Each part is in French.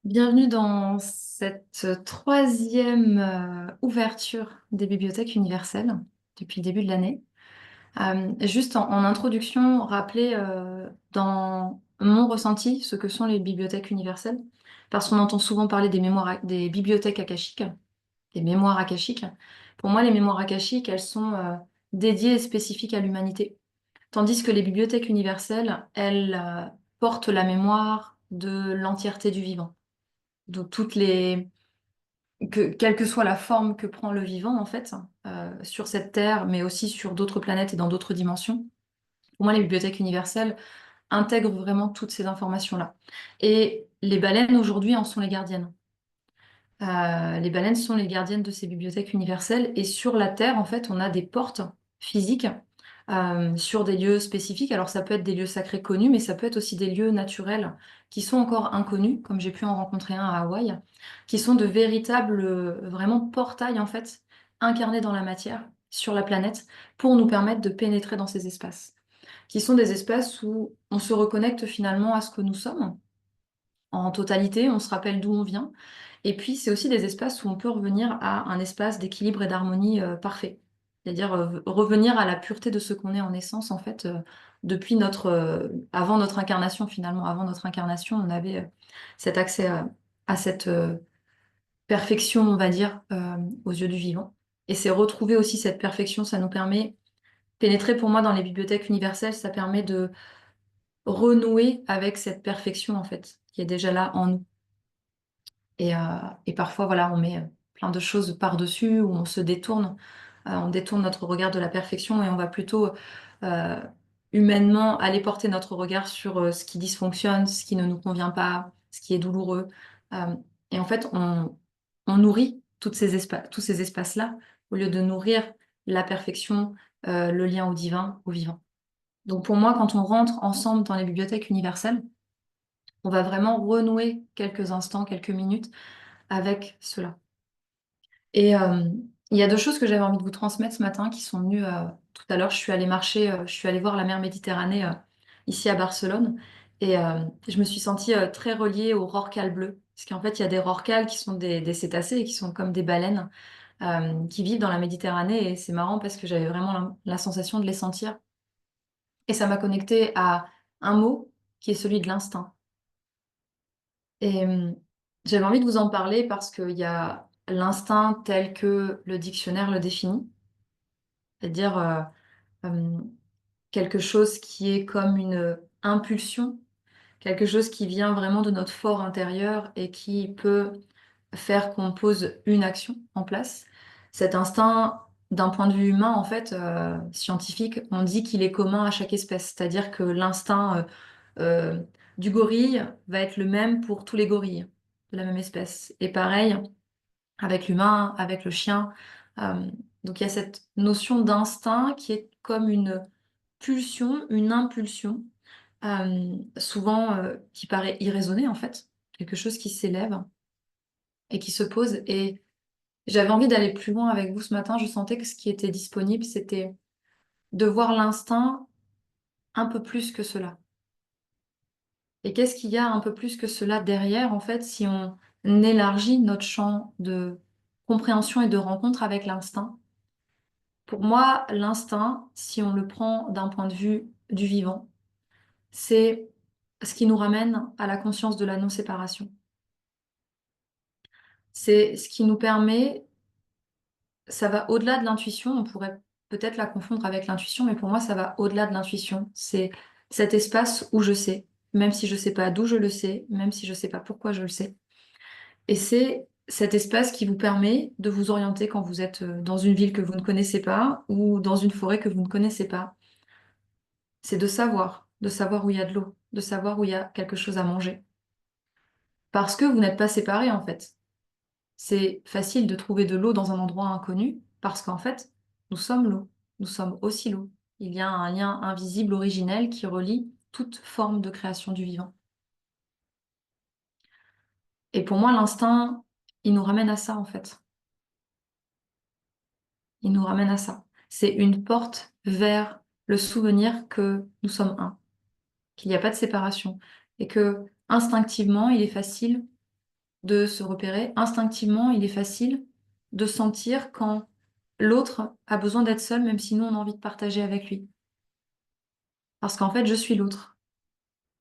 Bienvenue dans cette troisième ouverture des bibliothèques universelles depuis le début de l'année. Juste en introduction, rappeler dans mon ressenti ce que sont les bibliothèques universelles, parce qu'on entend souvent parler des des bibliothèques akashiques, des mémoires akashiques. Pour moi, les mémoires akashiques, elles sont dédiées et spécifiques à l'humanité, tandis que les bibliothèques universelles, elles portent la mémoire de l'entièreté du vivant. Donc quelle que soit la forme que prend le vivant, en fait, sur cette Terre, mais aussi sur d'autres planètes et dans d'autres dimensions. Pour moi, les bibliothèques universelles intègrent vraiment toutes ces informations-là. Et les baleines, aujourd'hui, en sont les gardiennes. Les baleines sont les gardiennes de ces bibliothèques universelles. Et sur la Terre, en fait, on a des portes physiques sur des lieux spécifiques. Alors, ça peut être des lieux sacrés connus, mais ça peut être aussi des lieux naturels qui sont encore inconnus, comme j'ai pu en rencontrer un à Hawaï, qui sont de véritables, vraiment portails, en fait, incarnés dans la matière, sur la planète, pour nous permettre de pénétrer dans ces espaces, qui sont des espaces où on se reconnecte finalement à ce que nous sommes en totalité, on se rappelle d'où on vient. Et puis, c'est aussi des espaces où on peut revenir à un espace d'équilibre et d'harmonie parfait. C'est-à-dire revenir à la pureté de ce qu'on est en essence, en fait, depuis avant notre incarnation, finalement. Avant notre incarnation, on avait cet accès à cette perfection, on va dire, aux yeux du vivant. Et c'est retrouver aussi cette perfection, ça nous permet, pénétrer pour moi dans les bibliothèques universelles, ça permet de renouer avec cette perfection, en fait, qui est déjà là en nous. Et, euh, et parfois, voilà, on met plein de choses par-dessus ou on détourne notre regard de la perfection et on va plutôt euh, humainement aller porter notre regard sur ce qui dysfonctionne, ce qui ne nous convient pas, ce qui est douloureux. Euh, et en fait, on nourrit tous ces espaces-là au lieu de nourrir la perfection, le lien au divin, au vivant. Donc pour moi, quand on rentre ensemble dans les bibliothèques universelles, on va vraiment renouer quelques instants, quelques minutes avec cela. Et il y a deux choses que j'avais envie de vous transmettre ce matin qui sont venues tout à l'heure. Je suis allée marcher, je suis allée voir la mer Méditerranée ici à Barcelone et je me suis sentie très reliée aux rorquals bleus. Parce qu'en fait, il y a des rorquals qui sont des cétacés et qui sont comme des baleines qui vivent dans la Méditerranée. Et c'est marrant parce que j'avais vraiment la sensation de les sentir. Et ça m'a connectée à un mot qui est celui de l'instinct. Et j'avais envie de vous en parler parce qu'il y a l'instinct tel que le dictionnaire le définit, c'est-à-dire euh, quelque chose qui est comme une impulsion, quelque chose qui vient vraiment de notre fort intérieur et qui peut faire qu'on pose une action en place. Cet instinct, d'un point de vue humain, en fait, scientifique, on dit qu'il est commun à chaque espèce, c'est-à-dire que l'instinct euh, du gorille va être le même pour tous les gorilles de la même espèce. Et pareil avec l'humain, avec le chien. Euh, donc il y a cette notion d'instinct qui est comme une pulsion, une impulsion, souvent qui paraît irraisonnée en fait, quelque chose qui s'élève et qui se pose. Et j'avais envie d'aller plus loin avec vous ce matin. Je sentais que ce qui était disponible, c'était de voir l'instinct un peu plus que cela. Et qu'est-ce qu'il y a un peu plus que cela derrière, en fait, si on élargit notre champ de compréhension et de rencontre avec l'instinct? Pour moi, l'instinct, si on le prend d'un point de vue du vivant, c'est ce qui nous ramène à la conscience de la non-séparation. C'est ce qui nous permet, ça va au-delà de l'intuition, on pourrait peut-être la confondre avec l'intuition, mais pour moi, ça va au-delà de l'intuition. C'est cet espace où je sais, même si je ne sais pas d'où je le sais, même si je ne sais pas pourquoi je le sais. Et c'est cet espace qui vous permet de vous orienter quand vous êtes dans une ville que vous ne connaissez pas ou dans une forêt que vous ne connaissez pas. C'est de savoir où il y a de l'eau, de savoir où il y a quelque chose à manger. Parce que vous n'êtes pas séparés en fait. C'est facile de trouver de l'eau dans un endroit inconnu parce qu'en fait, nous sommes l'eau. Nous sommes aussi l'eau. Il y a un lien invisible, originel qui relie toute forme de création du vivant. Et pour moi, l'instinct, il nous ramène à ça en fait. Il nous ramène à ça. C'est une porte vers le souvenir que nous sommes un, qu'il n'y a pas de séparation et que instinctivement, il est facile. de se repérer. Instinctivement, il est facile de sentir quand l'autre a besoin d'être seul, même si nous, on a envie de partager avec lui. Parce qu'en fait, je suis l'autre.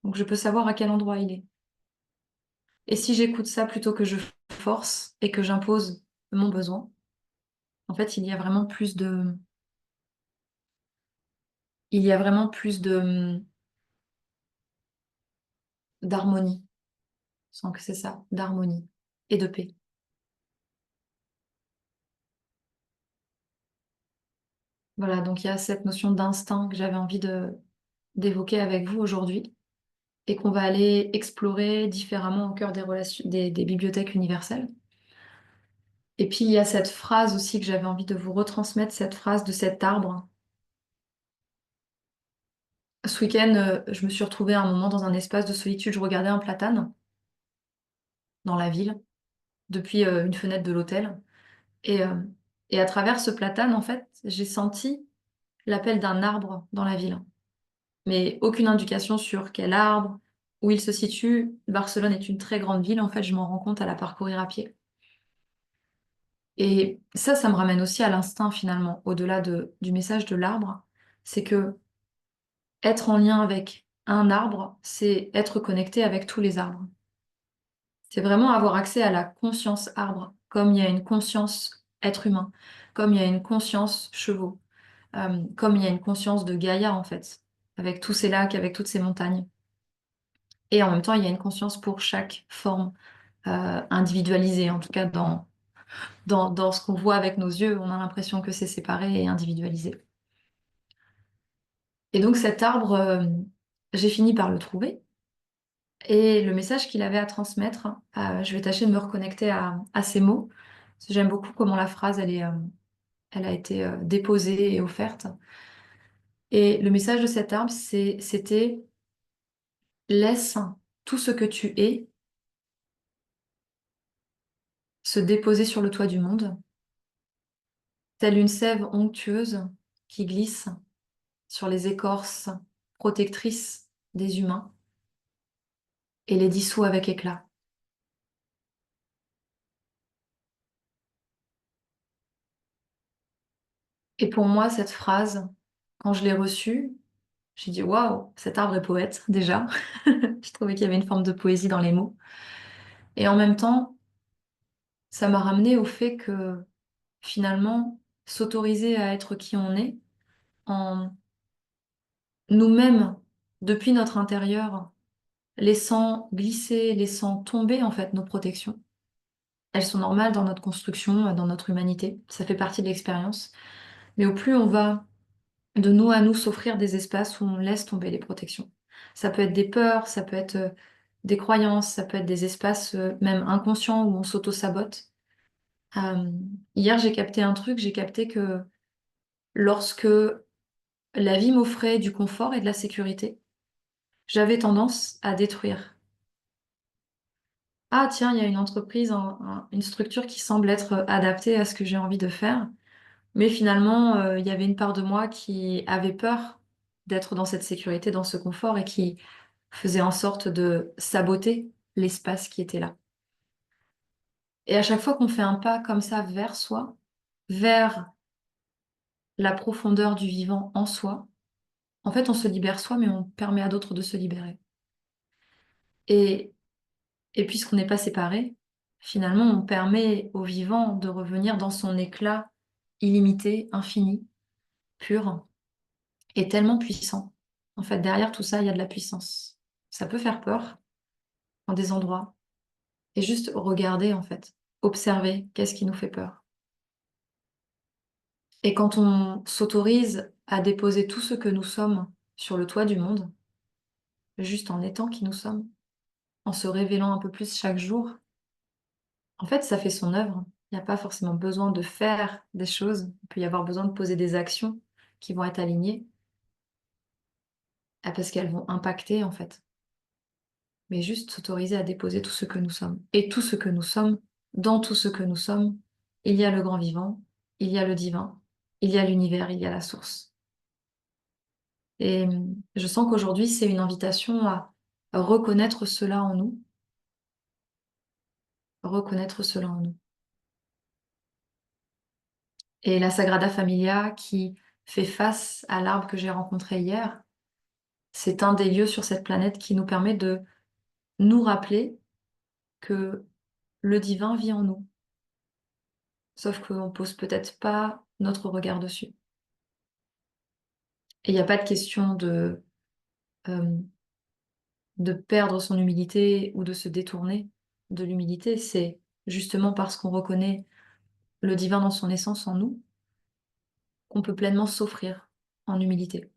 Donc, je peux savoir à quel endroit il est. Et si j'écoute ça plutôt que je force et que j'impose mon besoin, en fait, il y a vraiment plus d'harmonie. Je sens que c'est ça, d'harmonie et de paix. Voilà, donc il y a cette notion d'instinct que j'avais envie d'évoquer avec vous aujourd'hui et qu'on va aller explorer différemment au cœur des relations, des bibliothèques universelles. Et puis il y a cette phrase aussi que j'avais envie de vous retransmettre, cette phrase de cet arbre. Ce week-end, je me suis retrouvée à un moment dans un espace de solitude, je regardais un platane dans la ville depuis une fenêtre de l'hôtel. Et, euh, et à travers ce platane, en fait, j'ai senti l'appel d'un arbre dans la ville. Mais aucune indication sur quel arbre, où il se situe. Barcelone est une très grande ville, en fait, je m'en rends compte à la parcourir à pied. Et ça me ramène aussi à l'instinct finalement, au-delà du message de l'arbre, c'est que être en lien avec un arbre, c'est être connecté avec tous les arbres. C'est vraiment avoir accès à la conscience arbre, comme il y a une conscience être humain, comme il y a une conscience chevaux, comme il y a une conscience de Gaïa en fait, avec tous ces lacs, avec toutes ces montagnes. Et en même temps, il y a une conscience pour chaque forme individualisée, en tout cas dans ce qu'on voit avec nos yeux, on a l'impression que c'est séparé et individualisé. Et donc cet arbre, j'ai fini par le trouver. Et le message qu'il avait à transmettre, je vais tâcher de me reconnecter à ces mots. Parce que j'aime beaucoup comment la phrase, elle a été déposée et offerte. Et le message de cet arbre, c'était laisse tout ce que tu es se déposer sur le toit du monde, telle une sève onctueuse qui glisse sur les écorces protectrices des humains et les dissout avec éclat. Et pour moi, cette phrase, quand je l'ai reçue, j'ai dit waouh, cet arbre est poète déjà. Je trouvais qu'il y avait une forme de poésie dans les mots. Et en même temps, ça m'a ramené au fait que finalement, s'autoriser à être qui on est, en nous-mêmes, depuis notre intérieur, laissant glisser, laissant tomber en fait nos protections. Elles sont normales dans notre construction, dans notre humanité. Ça fait partie de l'expérience. Mais au plus on va de nous à nous s'offrir des espaces où on laisse tomber les protections. Ça peut être des peurs, ça peut être des croyances, ça peut être des espaces même inconscients où on s'auto-sabote. Euh, Hier, j'ai capté un truc, j'ai capté que lorsque la vie m'offrait du confort et de la sécurité, j'avais tendance à détruire. Ah tiens, il y a une entreprise, une structure qui semble être adaptée à ce que j'ai envie de faire. Mais finalement, il y avait une part de moi qui avait peur d'être dans cette sécurité, dans ce confort et qui faisait en sorte de saboter l'espace qui était là. Et à chaque fois qu'on fait un pas comme ça vers soi, vers la profondeur du vivant en soi, en fait, on se libère soi, mais on permet à d'autres de se libérer. Et, et puisqu'on n'est pas séparés, finalement, on permet au vivant de revenir dans son éclat illimité, infini, pur, est tellement puissant. En fait, derrière tout ça, il y a de la puissance. Ça peut faire peur dans des endroits. Et juste regarder, en fait. Observer qu'est-ce qui nous fait peur. Et quand on s'autorise à déposer tout ce que nous sommes sur le toit du monde, juste en étant qui nous sommes, en se révélant un peu plus chaque jour, en fait, ça fait son œuvre. Il n'y a pas forcément besoin de faire des choses. Il peut y avoir besoin de poser des actions qui vont être alignées, parce qu'elles vont impacter, en fait. Mais juste s'autoriser à déposer tout ce que nous sommes. Et tout ce que nous sommes, dans tout ce que nous sommes, il y a le grand vivant, il y a le divin, il y a l'univers, il y a la source. Et je sens qu'aujourd'hui, c'est une invitation à reconnaître cela en nous, reconnaître cela en nous. Et la Sagrada Familia qui fait face à l'arbre que j'ai rencontré hier, c'est un des lieux sur cette planète qui nous permet de nous rappeler que le divin vit en nous. Sauf qu'on pose peut-être pas notre regard dessus. Et il n'y a pas de question euh, de perdre son humilité ou de se détourner de l'humilité. C'est justement parce qu'on reconnaît le divin dans son essence en nous qu'on peut pleinement s'offrir en humilité.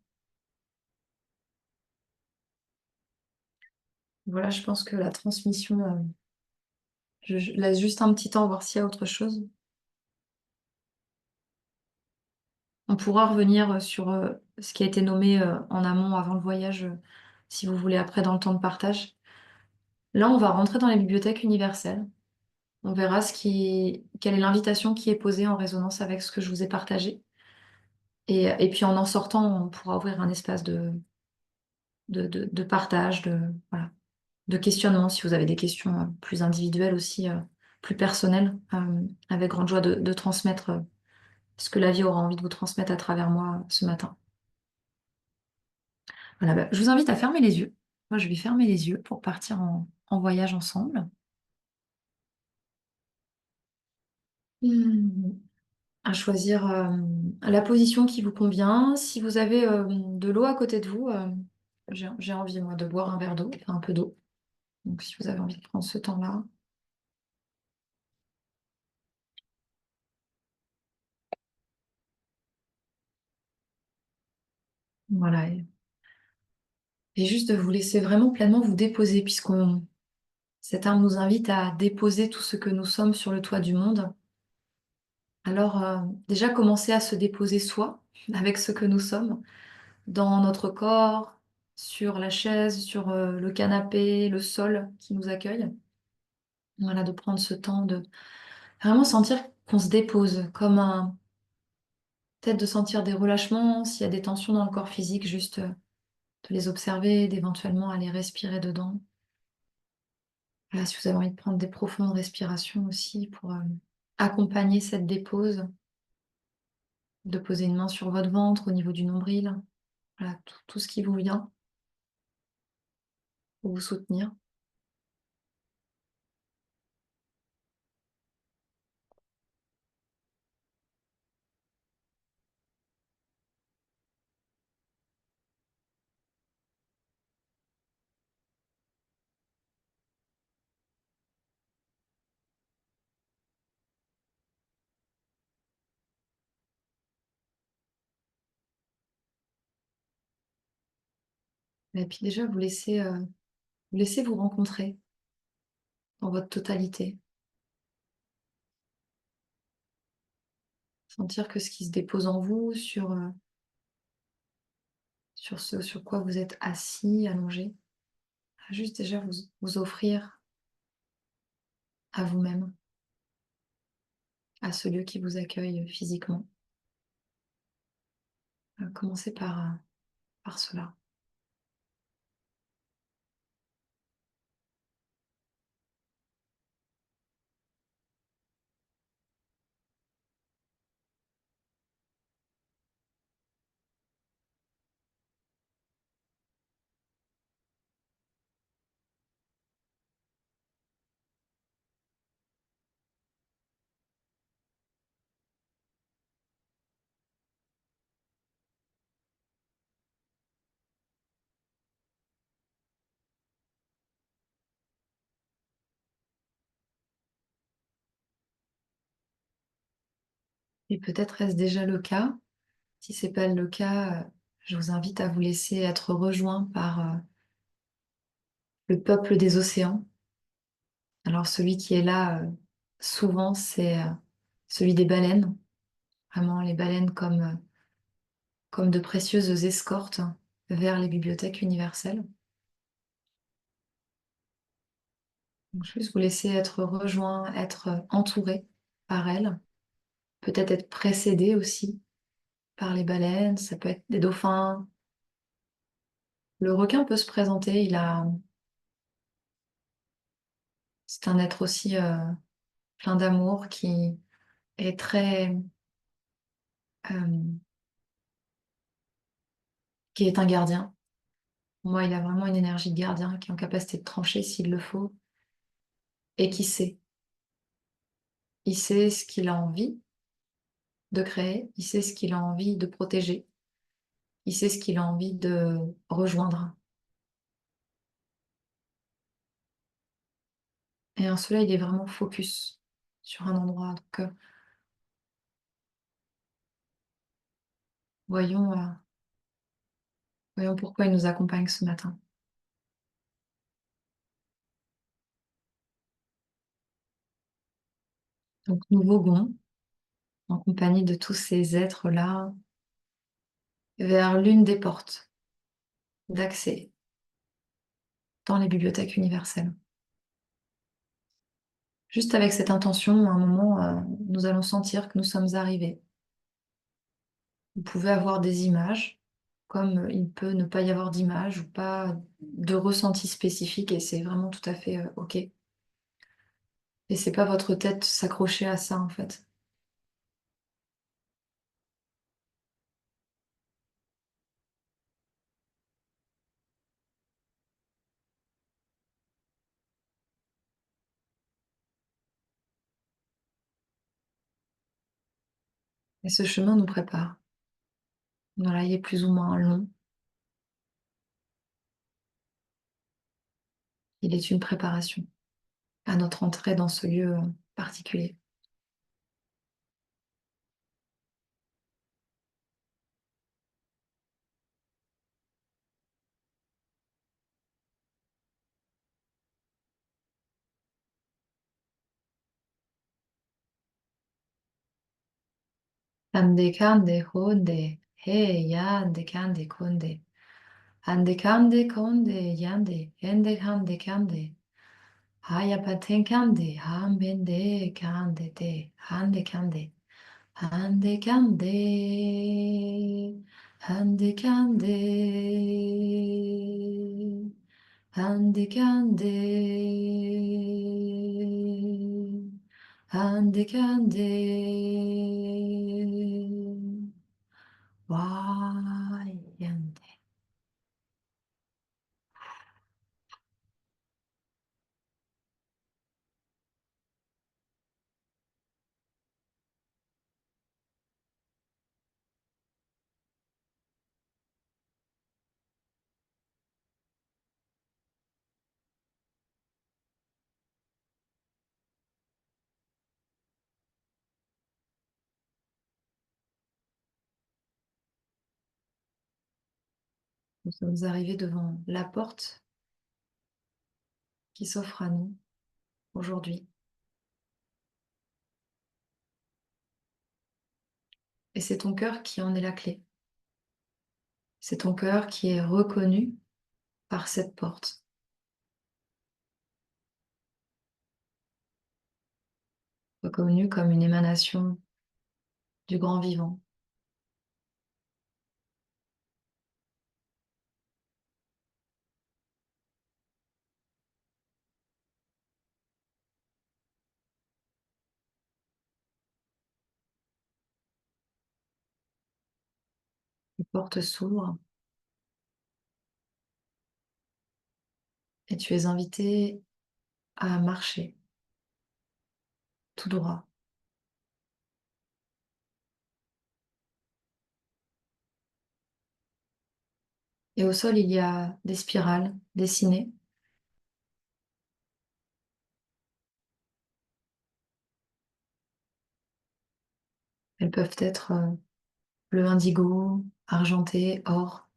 Voilà, je pense que la transmission, je laisse juste un petit temps voir s'il y a autre chose. On pourra revenir sur ce qui a été nommé en amont avant le voyage, si vous voulez, après dans le temps de partage. Là, on va rentrer dans les bibliothèques universelles. On verra quelle est l'invitation qui est posée en résonance avec ce que je vous ai partagé. Et puis en sortant, on pourra ouvrir un espace de partage, voilà, de questionnement, si vous avez des questions plus individuelles aussi, plus personnelles, avec grande joie de transmettre ce que la vie aura envie de vous transmettre à travers moi ce matin. Voilà, bah, je vous invite à fermer les yeux. Moi, je vais fermer les yeux pour partir en voyage ensemble. Hmm. À choisir la position qui vous convient. Si vous avez de l'eau à côté de vous, j'ai envie, moi, de boire un verre d'eau, enfin un peu d'eau. Donc, si vous avez envie de prendre ce temps-là, voilà. Et juste de vous laisser vraiment pleinement vous déposer, cette arme nous invite à déposer tout ce que nous sommes sur le toit du monde. Alors, déjà, commencer à se déposer soi, avec ce que nous sommes, dans notre corps, sur la chaise, sur le canapé, le sol qui nous accueille. Voilà, de prendre ce temps de vraiment sentir qu'on se dépose, peut-être de sentir des relâchements, s'il y a des tensions dans le corps physique, juste de les observer, d'éventuellement aller respirer dedans. Voilà, si vous avez envie de prendre des profondes respirations aussi pour accompagner cette dépose, de poser une main sur votre ventre au niveau du nombril, voilà, tout ce qui vous vient pour vous soutenir. Et puis déjà, vous laissez vous rencontrer dans votre totalité. Sentir que ce qui se dépose en vous, sur ce sur quoi vous êtes assis, allongé, juste déjà vous offrir à vous-même, à ce lieu qui vous accueille physiquement. Commencez par cela. Et peut-être est-ce déjà le cas. Si c'est pas le cas, je vous invite à vous laisser être rejoint par le peuple des océans. Alors celui qui est là souvent, c'est celui des baleines. Vraiment les baleines comme de précieuses escortes vers les bibliothèques universelles. Donc, juste vous laisser être rejoint, être entouré par elles. Peut-être être précédé aussi par les baleines. Ça peut être des dauphins. Le requin peut se présenter. C'est un être aussi plein d'amour qui est euh, qui est un gardien. Pour moi, il a vraiment une énergie de gardien qui est en capacité de trancher s'il le faut et qui sait. Il sait ce qu'il a envie de créer, il sait ce qu'il a envie de protéger, il sait ce qu'il a envie de rejoindre. Et un cela, il est vraiment focus sur un endroit. Donc, voyons, voyons pourquoi il nous accompagne ce matin. Donc, nous voguons en compagnie de tous ces êtres-là vers l'une des portes d'accès dans les bibliothèques universelles. Juste avec cette intention, à un moment, nous allons sentir que nous sommes arrivés. Vous pouvez avoir des images, comme il peut ne pas y avoir d'images ou pas de ressenti spécifique, et c'est vraiment tout à fait OK. Et c'est pas votre tête s'accrocher à ça, en fait. Et ce chemin nous prépare. Voilà, il est plus ou moins long. Il est une préparation à notre entrée dans ce lieu particulier. Ande kande konde, he yande kande konde. Ande kande konde yande, ende kande kande. Haya paten kande, hambende kande te, hande kande. Hande kande, hande kande, hande kande, hande kande. Wayande. Nous sommes arrivés devant la porte qui s'offre à nous aujourd'hui. Et c'est ton cœur qui en est la clé. C'est ton cœur qui est reconnu par cette porte, reconnu comme une émanation du grand vivant. Les portes s'ouvrent et tu es invité à marcher tout droit. Et au sol, il y a des spirales dessinées. Elles peuvent être bleu indigo, argenté, or.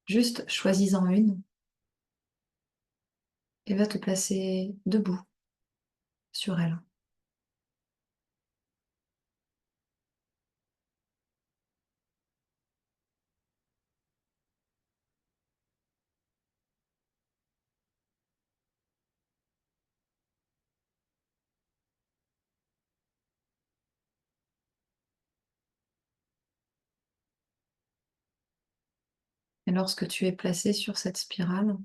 Juste choisis-en une et va te placer debout sur elle. Et lorsque tu es placé sur cette spirale,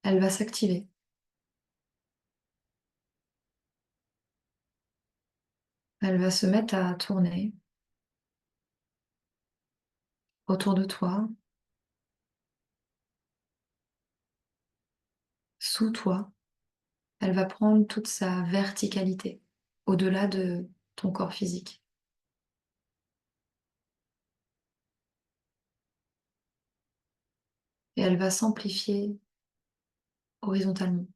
elle va s'activer. Elle va se mettre à tourner autour de toi, sous toi. Elle va prendre toute sa verticalité au-delà de ton corps physique. Et elle va s'amplifier horizontalement.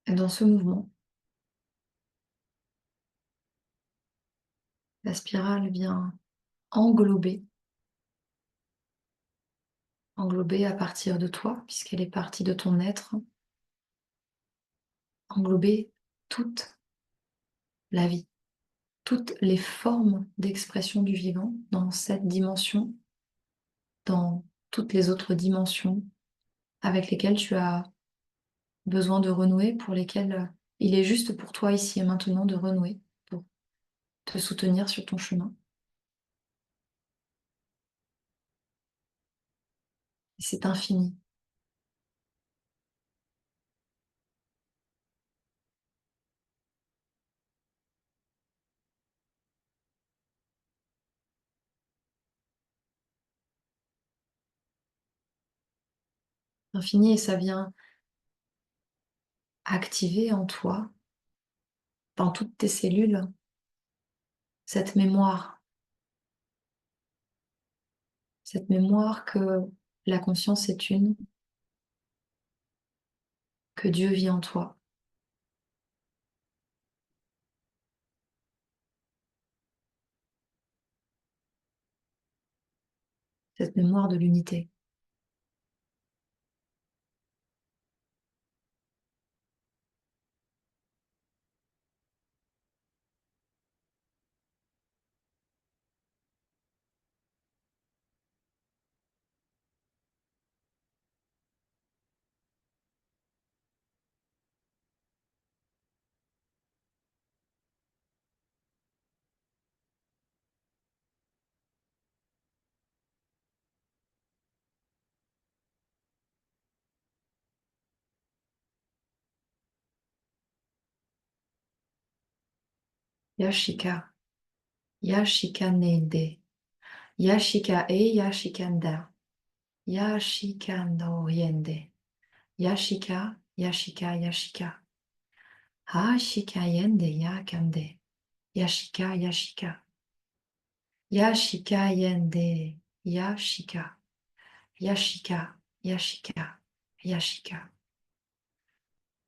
Et dans ce mouvement, la spirale vient englober, englober à partir de toi, puisqu'elle est partie de ton être, englober toute la vie, toutes les formes d'expression du vivant dans cette dimension, dans toutes les autres dimensions avec lesquelles tu as besoin de renouer, pour lesquelles il est juste pour toi ici et maintenant de renouer, pour te soutenir sur ton chemin. Et c'est infini. Infini, et ça vient activer en toi, dans toutes tes cellules, cette mémoire que la conscience est une, que Dieu vit en toi, cette mémoire de l'unité. Yashika, Yashikanede, Yashika e Yashikanda, Yashikando Yende, Yashika, Yashika, Yashika, Hashika Yende Yakande, Yashika, Yashika, Yashika Yende, Yashika, Yashika, Yashika, Yashika,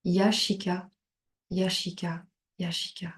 Yashika, Yashika, Yashika.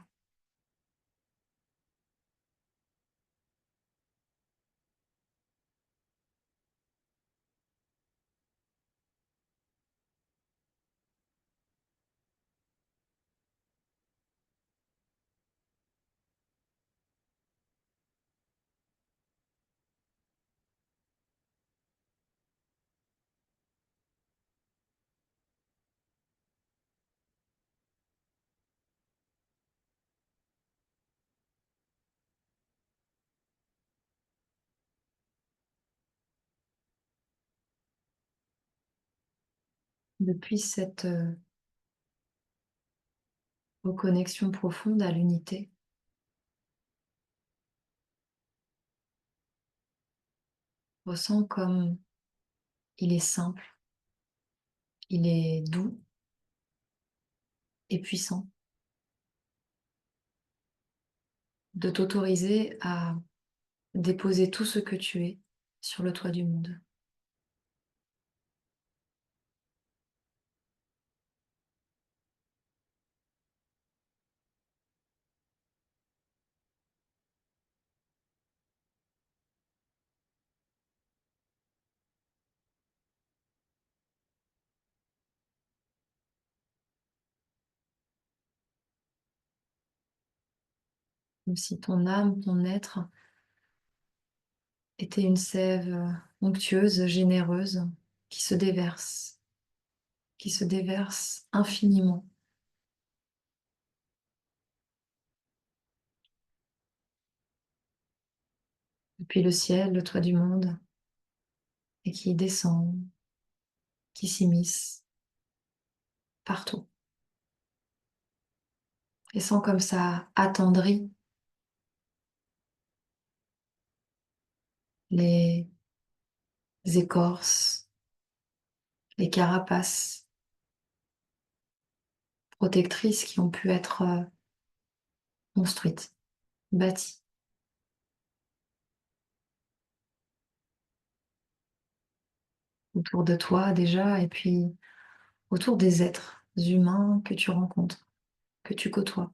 Depuis cette reconnexion profonde à l'unité, ressens comme il est simple, il est doux et puissant de t'autoriser à déposer tout ce que tu es sur le toit du monde. Comme si ton âme, ton être était une sève onctueuse, généreuse, qui se déverse, qui se déverse infiniment depuis le ciel, le toit du monde, et qui descend, qui s'immisce partout. Et sens comme ça attendrit les écorces, les carapaces protectrices qui ont pu être construites, bâties autour de toi déjà, et puis autour des êtres humains que tu rencontres, que tu côtoies.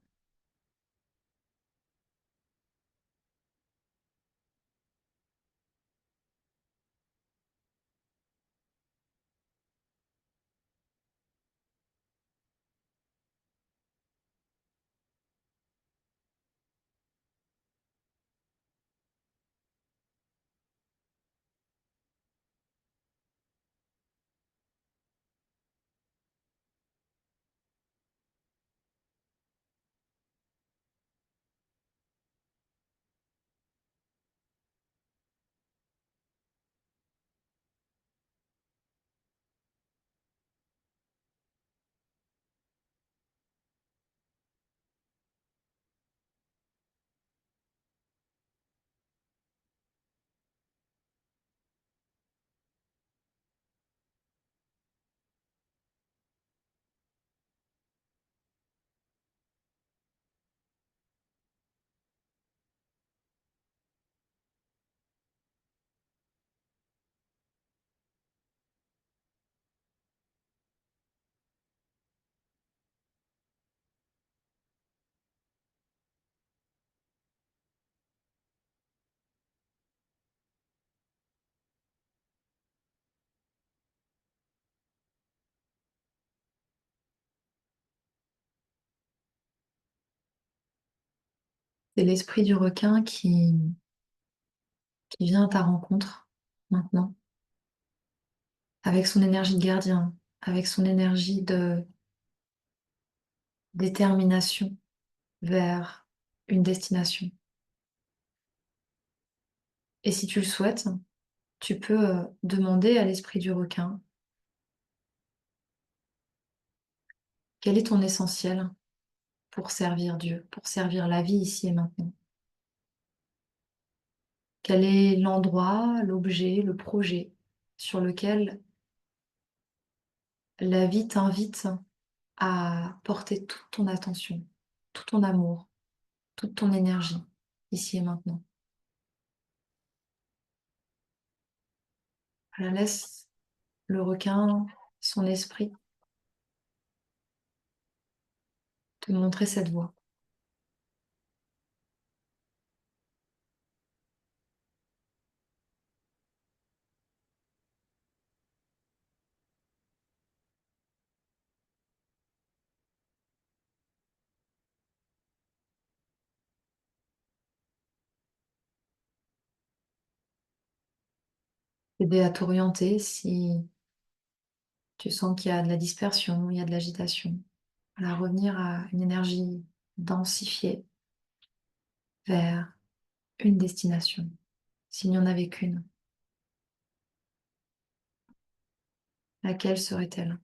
C'est l'esprit du requin qui vient à ta rencontre maintenant, avec son énergie de gardien, avec son énergie de détermination vers une destination. Et si tu le souhaites, tu peux demander à l'esprit du requin quel est ton essentiel pour servir Dieu, pour servir la vie ici et maintenant. Quel est l'endroit, l'objet, le projet sur lequel la vie t'invite à porter toute ton attention, tout ton amour, toute ton énergie, ici et maintenant. Voilà, laisse le requin, son esprit, te montrer cette voie. Aider à t'orienter si tu sens qu'il y a de la dispersion, il y a de l'agitation. Voilà, revenir à une énergie densifiée vers une destination, s'il n'y en avait qu'une. Laquelle serait-elle?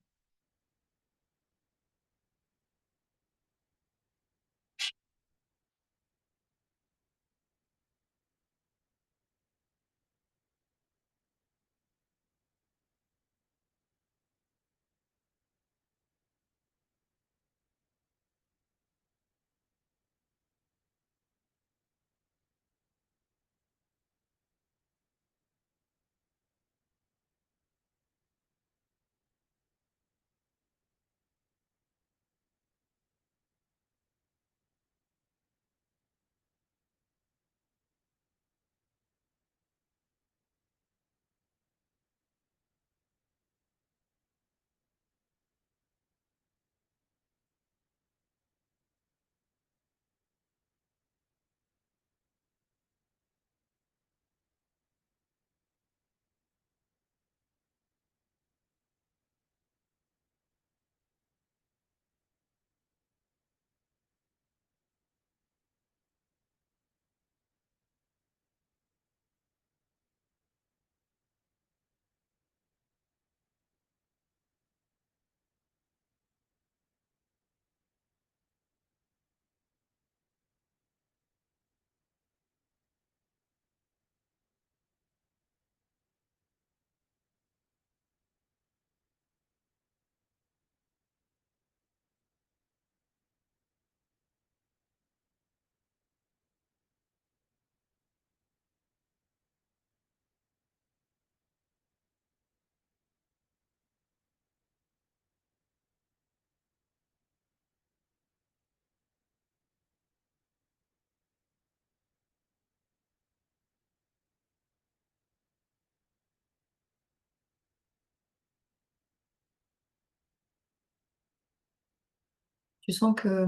Tu sens que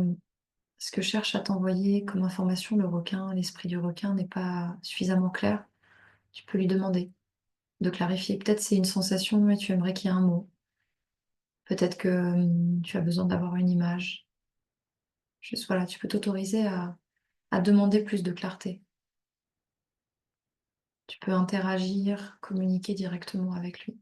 ce que cherche à t'envoyer comme information le requin, l'esprit du requin n'est pas suffisamment clair, tu peux lui demander de clarifier. Peut-être c'est une sensation et tu aimerais qu'il y ait un mot. Peut-être que tu as besoin d'avoir une image. Juste voilà, tu peux t'autoriser à demander plus de clarté. Tu peux interagir, communiquer directement avec lui.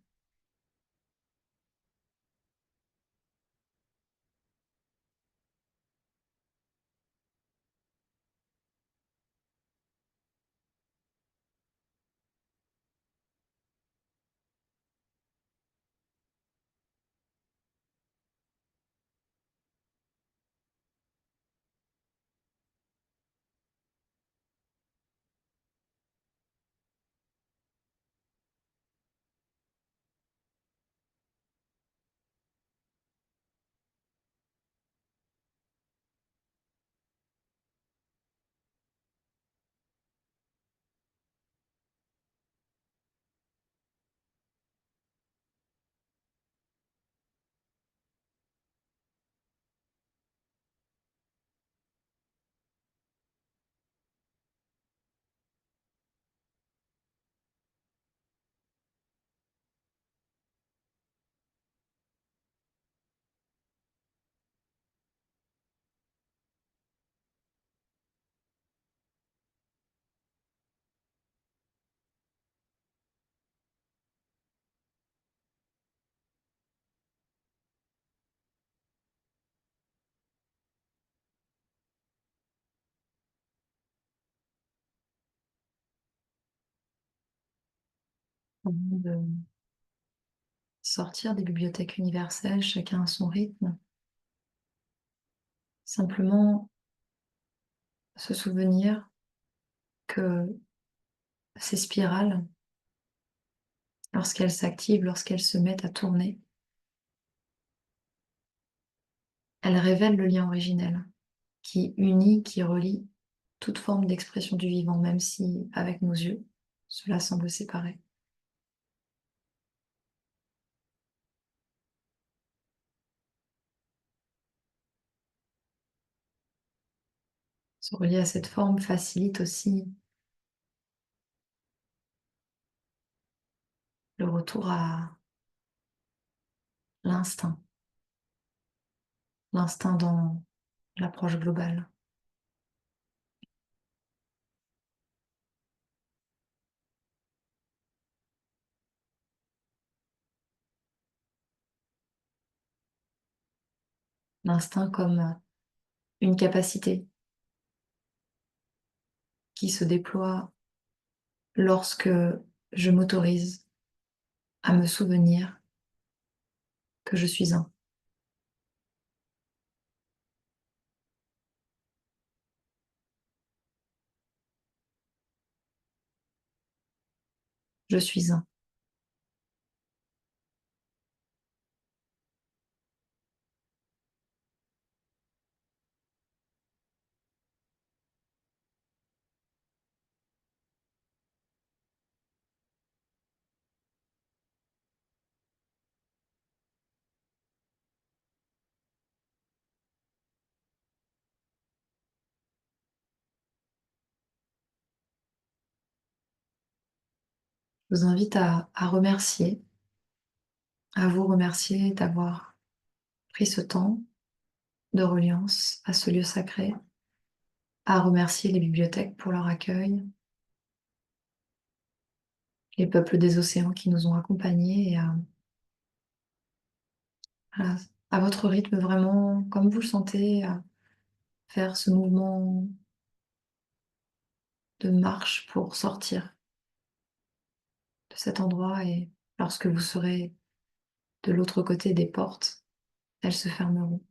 Avant de sortir des bibliothèques universelles, chacun à son rythme. Simplement se souvenir que ces spirales, lorsqu'elles s'activent, lorsqu'elles se mettent à tourner, elles révèlent le lien originel qui unit, qui relie toute forme d'expression du vivant, même si, avec nos yeux, cela semble séparé. Se relier à cette forme facilite aussi le retour à l'instinct, l'instinct dans l'approche globale, l'instinct comme une capacité qui se déploie lorsque je m'autorise à me souvenir que je suis un. Je suis un. Je vous invite à remercier, à vous remercier d'avoir pris ce temps de reliance à ce lieu sacré, à remercier les bibliothèques pour leur accueil, les peuples des océans qui nous ont accompagnés et à, à votre rythme vraiment, comme vous le sentez, à faire ce mouvement de marche pour sortir de cet endroit et lorsque vous serez de l'autre côté des portes, elles se fermeront.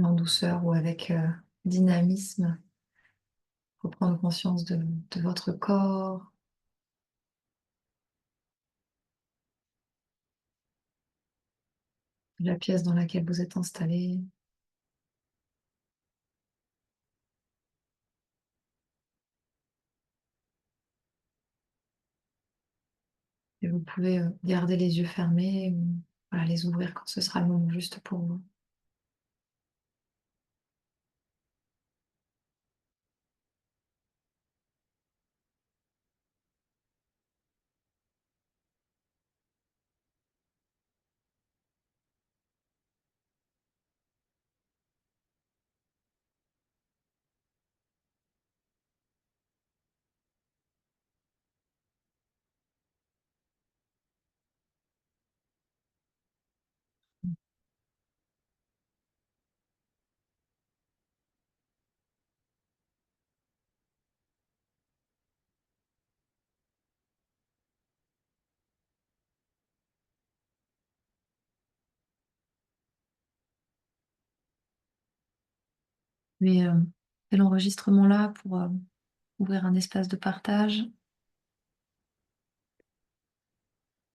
en douceur ou avec dynamisme, reprendre conscience de votre corps, de la pièce dans laquelle vous êtes installé. Et vous pouvez garder les yeux fermés ou voilà, les ouvrir quand ce sera le moment juste pour vous. Mais cet enregistrement-là pour ouvrir un espace de partage